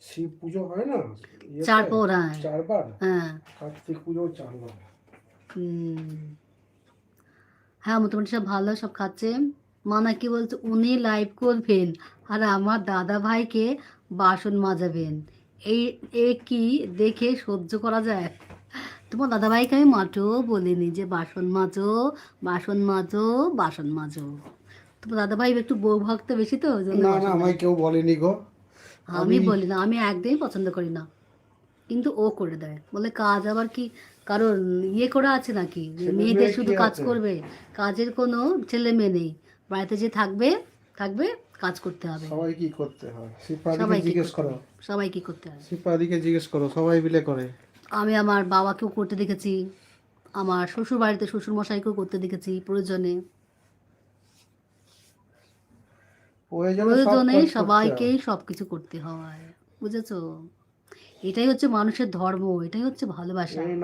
শিব পুজো হয় না চার পর, হ্যাঁ 4 বার, হ্যাঁ কার্তিক পুজো 4 বার। হ্যাঁ মোটামুটি সব ভালো, সব খাচ্ছে। মা নাকি বলছে উনি লাইভ করবেন আর আমার দাদা ভাইকে বাসন মাজাবেন। এই এ কি দেখে সহ্য করা যায়? তোমার দাদা ভাইকে আমি মাঠেও বলিনি যে বাসন মাজো, বাসন মাজো, বাসন মাজো। তোমার দাদা ভাই একটু বউ ভক্ত বেশি, তো ওই জন্য না না, বাসন আমায় দেয়। কেউ বলেনি গো। আমি বলি না, আমি একদমই পছন্দ করি না, কিন্তু ও করে দেয়। বলে কাজ আবার কি কারণ ইয়ে করা আছে নাকি যে ছেলে মেয়েদের মেয়ে কি শুধু কাজ আছে? করবে? কাজের কোনো ছেলে মেয়ে নেই, বাড়িতে যে থাকবে থাকবে, কাজ করতে হবে। সবাই কি করতে হয়? শিপাদিকে সবাই কি জিজ্ঞেস করতে করো, হবে, সবাই কি করতে হবে। শিপাদিকে জিজ্ঞেস করো, সবাই মিলে করে। আমি আমার বাবাকেও করতে দেখেছি, আমার শ্বশুর বাড়িতে শ্বশুর মশাইকেও করতে দেখেছি, প্রয়োজনে প্রয়োজনে সব প্রয়োজনে কাজ করতে হয়। সবাইকেই সব কিছু করতে হয়, বুঝেছো? এটাই হচ্ছে মানুষের ধর্ম, এটাই হচ্ছে ভালোবাসা। এই না